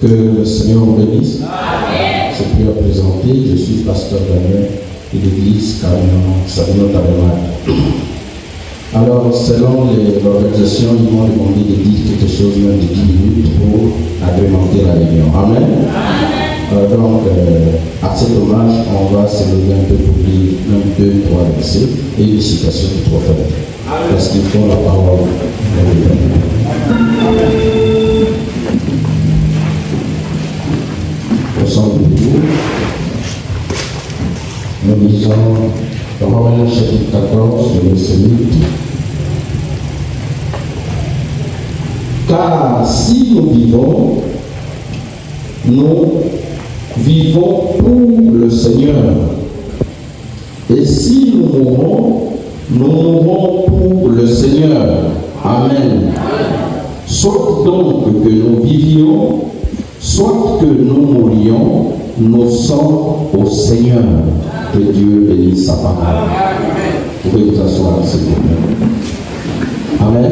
Que le Seigneur vous bénisse. C'est plus à présenter. Je suis pasteur Daniel de l'église Savino Tabernacle. Alors, selon l'organisation, ils m'ont demandé de dire quelque chose, même de 10 minutes, pour agrémenter la réunion. Amen. Donc, à cet hommage, on va se lever un peu pour lire 1, 2, 3 versets et une citation du prophète. Parce qu'il faut la parole de Dieu. Au centre du jour, nous lisons Romains chapitre 14, verset 8. Car si nous vivons pour le Seigneur. Et si nous mourons pour le Seigneur. Amen. Soit donc que nous vivions, soit que nous mourions, nous sommes au Seigneur. Que Dieu bénisse sa parole. Vous pouvez vous asseoir, s'il vous plaît. Amen.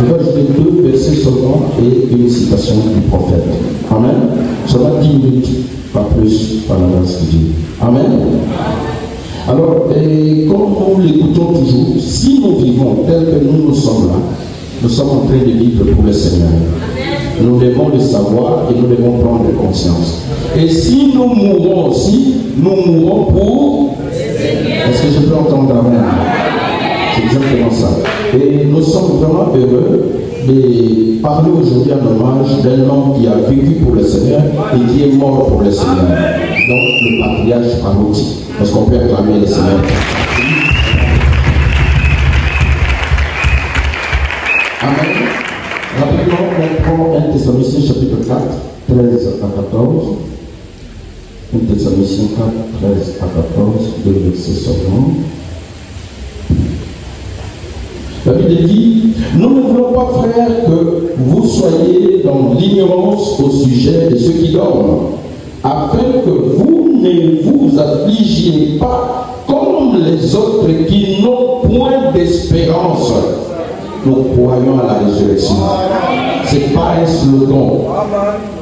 Je vais ajouter 2 versets seulement et une citation du prophète. Amen. Seulement 10 minutes, pas plus, par la grâce de Dieu. Amen. Alors, comme nous l'écoutons toujours, si nous vivons tel que nous sommes là, nous sommes en train de vivre pour le Seigneur. Nous devons le savoir et nous devons prendre conscience. Et si nous mourons aussi, nous mourons pour le Seigneur. Est-ce que je peux entendre Amen? C'est exactement ça. Et nous sommes vraiment heureux de parler aujourd'hui en hommage d'un homme qui a vécu pour le Seigneur et qui est mort pour le Seigneur. Donc le patriarche Parouti. Est-ce qu'on peut acclamer le Seigneur? Amen. Rapidement, on prend 1 Thessaloniciens chapitre 4, 13 à 14. 1 Thessaloniciens 4, 13 à 14, 2 versets seulement. La Bible dit, nous ne voulons pas, frères, que vous soyez dans l'ignorance au sujet de ceux qui dorment, afin que vous ne vous affligiez pas comme les autres qui n'ont point d'espérance. Nous croyons à la résurrection. Ce n'est pas un slogan.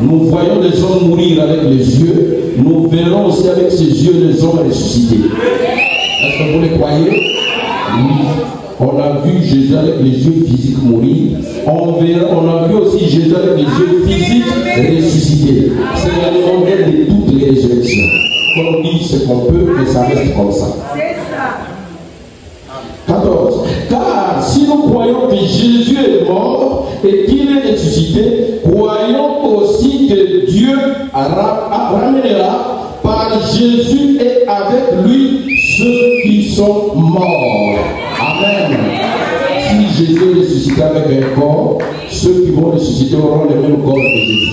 Nous voyons les hommes mourir avec les yeux, nous verrons aussi avec ces yeux les hommes ressuscités. Est-ce que vous les croyez? Oui. On a vu Jésus avec les yeux physiques mourir. On a vu aussi Jésus avec les yeux physiques ressuscités. C'est le modèle de toutes les résurrections. On dit ce qu'on peut et ça reste comme ça. 14. Car si nous croyons que Jésus est mort et qu'il est ressuscité, croyons aussi que Dieu ramènera par Jésus et avec lui ceux qui sont morts. Amen. Si Jésus est ressuscité avec un corps, ceux qui vont ressusciter auront le même corps que Jésus.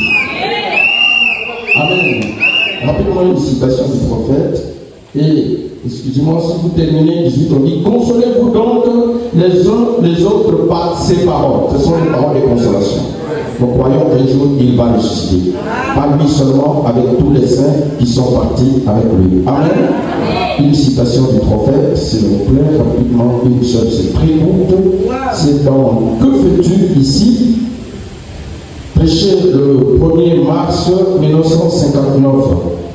Amen. Rappelez-moi une citation du prophète. Et, excusez-moi, si vous terminez 18, on dit, consolez-vous donc les uns les autres par ces paroles. Ce sont les paroles de consolation. Nous croyons qu'un jour il va ressusciter. Pas lui seulement, avec tous les saints qui sont partis avec lui. Amen. Une citation du prophète, s'il vous plaît, rapidement, une seule, c'est très courte. C'est dans Que fais-tu ici? Prêché le 1er mars 1959,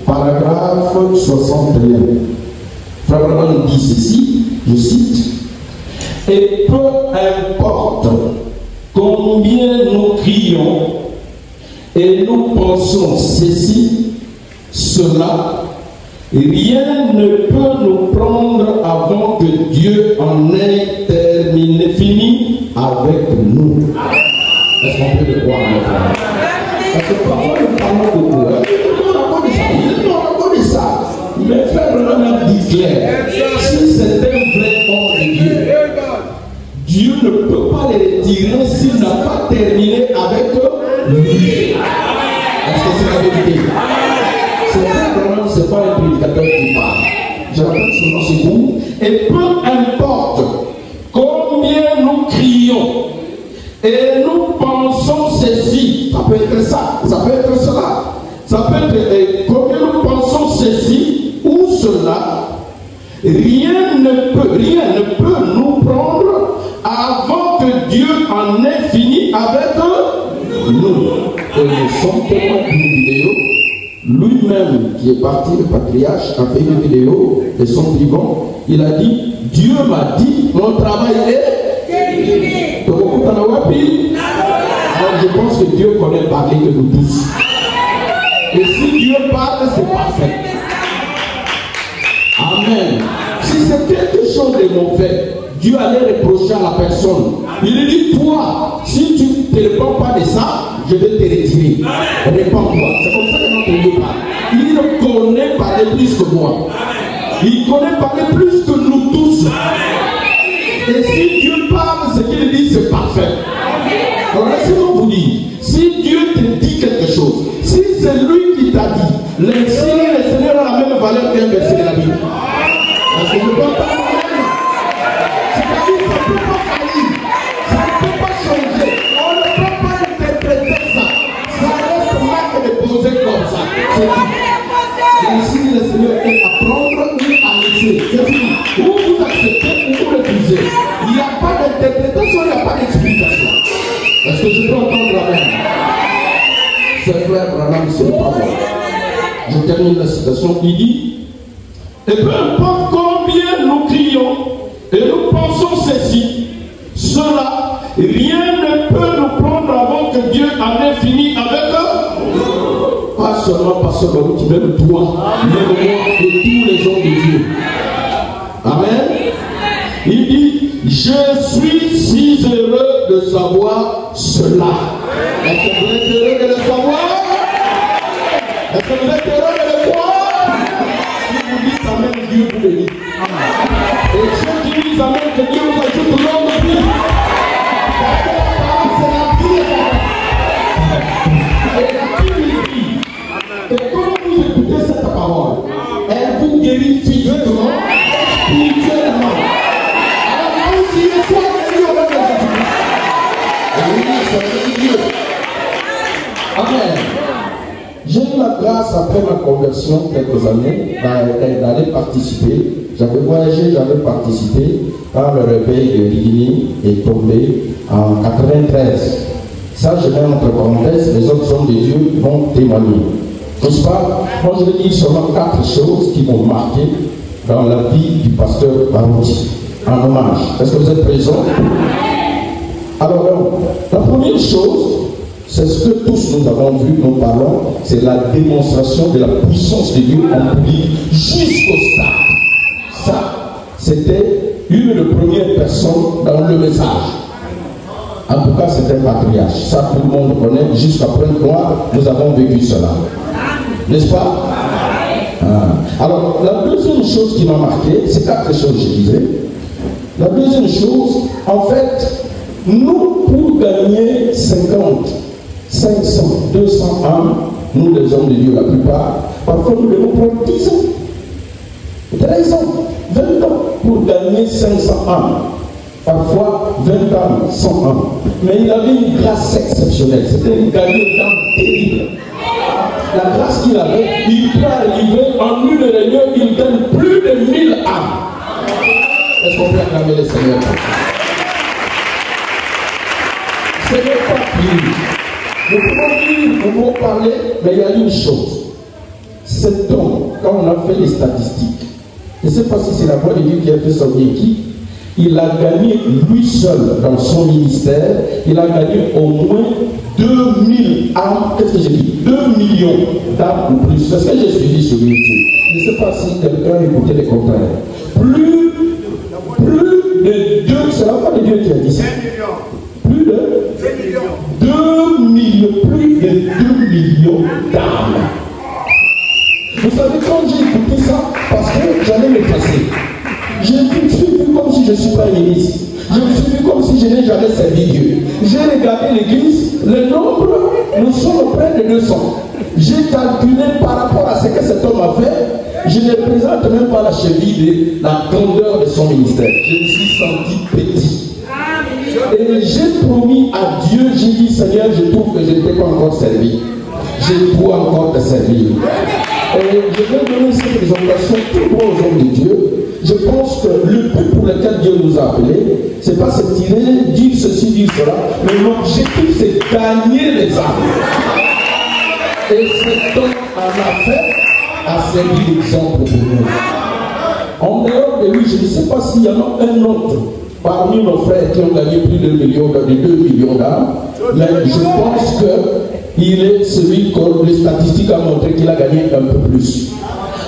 paragraphe 61. Frère Branham dit ceci, je cite, et peu importe combien nous crions et nous pensons ceci, cela, rien ne peut nous prendre avant que Dieu en ait fini avec nous. Est-ce qu'on peut le croire, mes frères? Parce que parfois nous parlons beaucoup. On connaît ça. Mais frère, on a dit clair. Si c'est un vrai homme de Dieu, Dieu ne peut pas les retirer s'il n'a pas terminé avec lui. Est-ce que c'est la vérité? C'est pas un prédicateur qui parle. Je rappelle seulement c'est vous. Et peu importe combien nous crions et nous pensons ceci, ça peut être ça, ça peut être cela, ça peut être combien nous pensons ceci ou cela, rien ne peut nous prendre avant que Dieu en ait fini avec nous. Et nous sommes témoins d'une vidéo. Lui-même, qui est parti, le patriarche, a fait une vidéo de son vivant. Il a dit, Dieu m'a dit, mon travail est terminé. Alors je pense que Dieu connaît parler de nous tous. Et si Dieu parle, c'est parfait. Amen. Si c'est quelque chose de mauvais, Dieu allait reprocher à la personne. Il lui dit, toi, si tu ne te réponds pas de ça, je vais te retirer. Réponds-toi. C'est comme ça que notre Dieu parle. Il connaît parler plus que moi. Il connaît parler plus que nous tous. Et si Dieu parle, ce qu'il dit, c'est parfait. Alors laissez-moi vous dire, si Dieu te dit quelque chose, si c'est lui qui t'a dit, le Seigneur a la même valeur qu'un verset de la Bible. Parce que je ne peux pas même. C'est-à-dire que ça ne peut pas faillir. Ça ne peut pas changer. On ne peut pas interpréter ça. Ça reste là que de poser comme ça. C'est tout. Et ici, le Seigneur est à prendre ou à laisser. C'est fini. Ou vous acceptez ou vous refusez. Il n'y a pas d'interprétation, il n'y a pas d'explication. Est-ce que je peux entendre la même? C'est frère Branham, c'est pas moi. Je termine la citation. Il dit, et peu importe combien nous crions et nous pensons ceci, cela, rien ne peut nous prendre avant que Dieu en ait fini avec eux. Pas seulement Pasteur Baruch, même toi, même moi et tous les gens de Dieu. Amen. Il dit, je suis si heureux de savoir cela. Est-ce que vous êtes heureux de le savoir? Est-ce que vous êtes heureux de le croire? Si vous dites Amen, Dieu vous bénit. Et ceux qui disent Amen, que Dieu vous ajoute l'homme de vie. Parce que la parole, c'est la vie. Et la Bible dit, et quand vous écoutez cette parole, elle vous guérit physiquement, spirituellement. Amen. J'ai eu la grâce après ma conversion quelques années d'aller participer. J'avais voyagé, j'avais participé quand le réveil de Ligny est tombé en 93. Ça, je mets entre parenthèses, les autres hommes de Dieu vont témoigner. N'est-ce pas? Moi, je vais dire seulement 4 choses qui m'ont marqué dans la vie du pasteur Baruch. En hommage. Est-ce que vous êtes présents? Alors, la première chose, c'est ce que tous nous avons vu, nous parlons, c'est la démonstration de la puissance de Dieu en public jusqu'au stade. Ça, c'était une des premières personnes dans le message. En tout cas, c'était un patriarche. Ça, tout le monde connaît. Jusqu'à Pointe-Noire, nous avons vécu cela. N'est-ce pas? Alors, la deuxième chose qui m'a marqué, c'est 4 choses, je disais. La deuxième chose, en fait, nous, pour gagner 50, 500, 200 âmes, nous les hommes de Dieu, la plupart, parfois nous devons prendre 10 ans, 13 ans, 20 ans pour gagner 500 âmes. Parfois 20 âmes, 100 âmes. Mais il avait une grâce exceptionnelle, c'était une gagnée d'âmes terrible. La grâce qu'il avait, il peut arriver en une réunion, il gagne plus de 1000 âmes. Est-ce qu'on peut acclamer le Seigneur? Ce n'est pas pire. Nous pouvons dire, nous pouvons parler, mais il y a une chose. Cet homme, quand on a fait les statistiques, je ne sais pas si c'est la voix de Dieu qui a fait son équipe, il a gagné lui seul dans son ministère, il a gagné au moins 2000 âmes, qu'est-ce que j'ai dit? 2 millions d'âmes ou plus. C'est ce que j'ai suivi sur YouTube. Je ne sais pas si quelqu'un a écouté les contraires. Plus de 2, c'est la voix de Dieu qui a dit ça. Plus de 2 millions, plus de 2 millions d'âmes. Vous savez, quand j'ai écouté ça, parce que j'allais me passer, je me suis vu comme si je ne suis pas une église. Je me suis vu comme si je n'ai jamais servi Dieu. J'ai regardé l'église, le nombre, nous sommes près de 200. J'ai calculé par rapport à ce que cet homme a fait, je ne présente même pas la cheville de la grandeur de son ministère. Je me suis senti petit. Et j'ai promis à Dieu, j'ai dit Seigneur, je trouve que je ne t'ai pas encore servi. Je dois encore te servir. Et je vais donner cette présentation tout aux hommes de Dieu. je pense que le but pour lequel Dieu nous a appelés, c'est pas se tirer, dire ceci, dire cela, mais l'objectif c'est gagner les âmes. Et cet homme en a fait a servi d'exemple pour nous. En dehors de lui, je ne sais pas s'il y en a un autre parmi nos frères qui ont gagné plus de 2 millions d'âmes, mais je pense qu'il est celui que les statistiques ont montré qu'il a gagné un peu plus.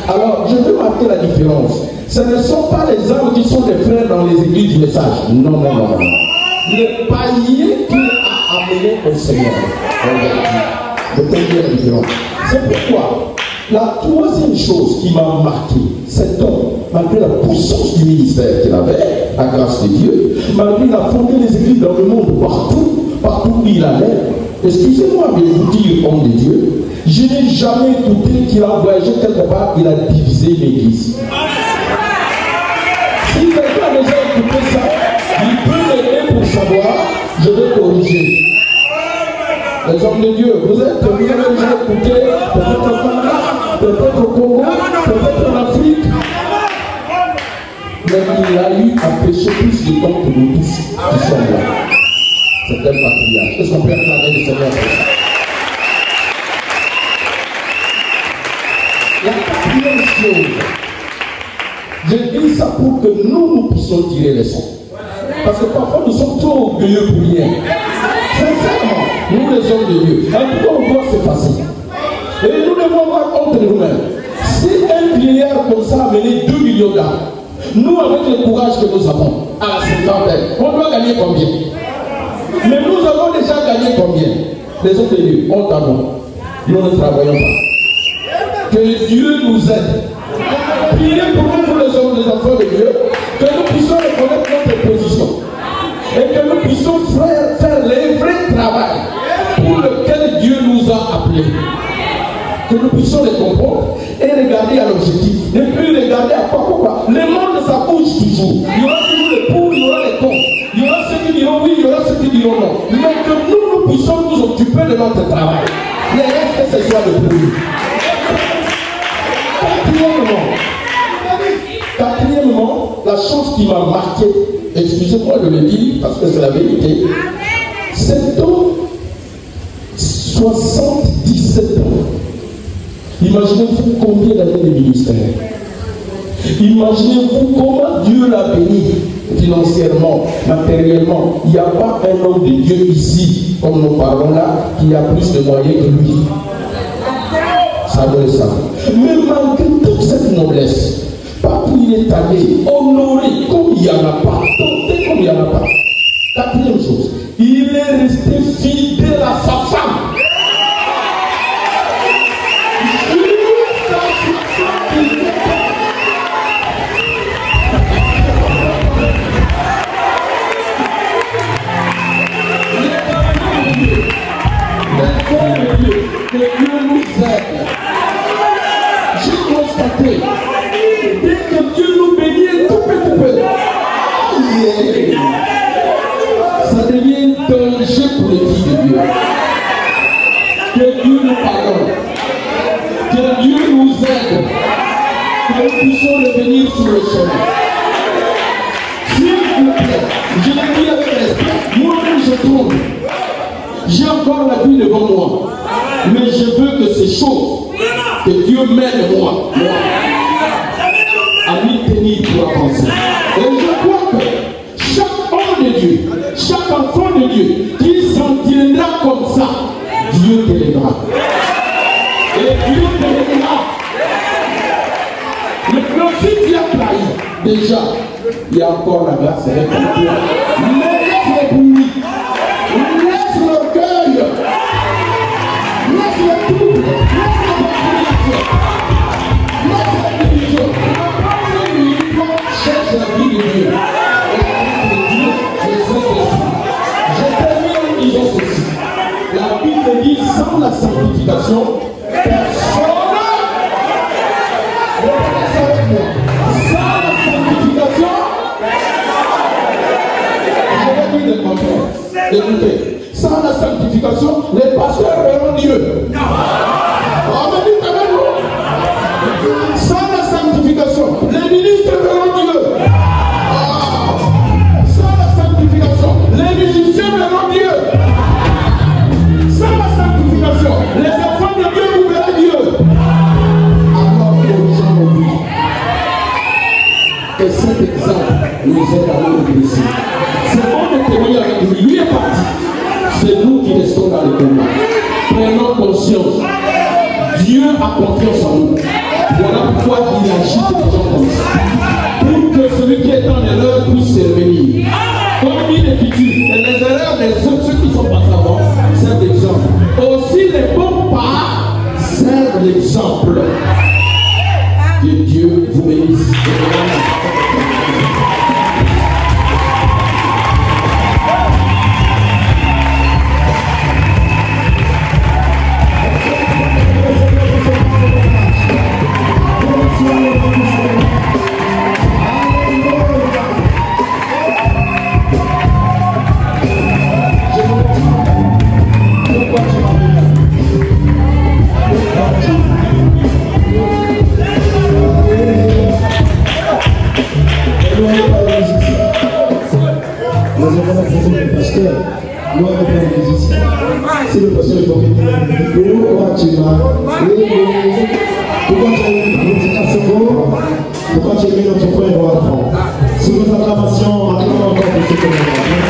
Alors, je veux marquer la différence. Ce ne sont pas les âmes qui sont des frères dans les églises du message. Non, non, non, non. Le palier qui a amené au Seigneur. Je peux dire la différence. C'est pourquoi la troisième chose qui m'a marqué, cet homme, malgré la puissance du ministère qu'il avait, à grâce de Dieu, malgré il a fondé les églises dans le monde partout où il allait. Excusez-moi de vous dire, homme de Dieu, je n'ai jamais écouté qu'il a voyagé quelque part, il a divisé l'église. Si quelqu'un a déjà écouté ça, il peut m'aider pour savoir, je vais corriger. Les hommes de Dieu, vous êtes déjà écouté, peut-être au Canada, peut-être au Congo, peut-être en Afrique. Mais il a eu à pécher plus de temps que nous tous qui sommes là. C'est un patriarche. Est-ce qu'on peut acclamer le Seigneur? La quatrième chose, je dis ça pour que nous puissions tirer les sons. Parce que parfois nous sommes trop orgueilleux pour rien. Sincèrement, nous les hommes de Dieu, un peu on voit c'est facile. Et nous devons voir contre nous-mêmes. Si un vieillard comme ça a mené 2 millions d'âmes, nous avec le courage que nous avons, à la cinquantaine, on doit gagner combien? Mais nous avons déjà gagné combien? Les autres élus, on t'avoue. Nous ne travaillons pas. Que Dieu nous aide. Priez pour nous, pour les hommes, les enfants de Dieu, que nous puissions reconnaître notre position. Et que nous puissions faire les vrais travail pour lequel Dieu nous a appelés. Que nous puissions les comprendre et regarder à l'objectif. Et puis regarder à quoi, pourquoi. Le monde, ça bouge toujours. Il y aura toujours les pour, il y aura les contre. Il y aura ceux qui diront oui, il y aura ceux qui diront non. Mais que nous puissions nous occuper de notre travail. Les restes, que ce soit de pour nous. Quatrièmement, la chose qui m'a marqué, excusez-moi de le dire parce que c'est la vérité, cet homme, 77 ans. Imaginez-vous combien d'années de ministère. Imaginez-vous comment Dieu l'a béni financièrement, matériellement. Il n'y a pas un homme de Dieu ici, comme nous parlons là, qui a plus de moyens que lui. Ça doit être ça. Mais malgré toute cette noblesse, partout il est allé, honoré comme il n'y en a pas, dompté comme il n'y en a pas. Quatrième chose, il est resté fidèle à sa femme. Que Dieu nous aide. J'ai constaté, dès que Dieu nous bénit, tout peu, ça devient un danger pour les filles de Dieu. Que Dieu nous pardonne, que Dieu nous aide, que nous puissions le bénir sur le chemin. S'il vous plaît, je le dis avec respect, moi-même je tourne. J'ai encore la vie devant moi. Mais je veux que ces choses, que Dieu m'aide moi, à m'y tenir pour avancer. Et je crois que chaque homme de Dieu, chaque enfant de Dieu, qui s'en tiendra comme ça, Dieu t'aidera. Et Dieu t'aidera. Maintenant, si tu as trahi, déjà, il y a encore la grâce avec toi. Laisse les bruits. Laisse l'orgueil. Laisse le tout. Laisse la division. Cherche la vie de Dieu. Je termine en disant ceci. La Bible dit sans la sanctification, personne. Sans la sanctification, je vais dire le contraire. Écoutez, sans la sanctification, les pasteurs verront Dieu. On me dit quand même, sans la sanctification, les ministres verront Dieu. verront Dieu. Sans la sanctification, les enfants de Dieu vous verront Dieu. Alors que les gens ont vu. Et cet exemple nous aide à nous blesser. C'est bon de témoigner avec lui. Lui est parti. C'est nous qui restons dans le combat. Prenons conscience. Dieu a confiance en nous. Voilà pourquoi il agite les gens comme ça. Pour que celui qui est en erreur puisse se revenir. Comme dit l'Écriture, les erreurs des autres, ceux qui sont pas savants, servent d'exemple. Aussi les bons pas servent d'exemple. Que Dieu vous bénisse. C'est le pasteur qui pourquoi tu m'as pourquoi tu as eu une prédication, pourquoi tu as mis notre frère au enfant. C'est nos acclamations, encore pour ce que nous avons.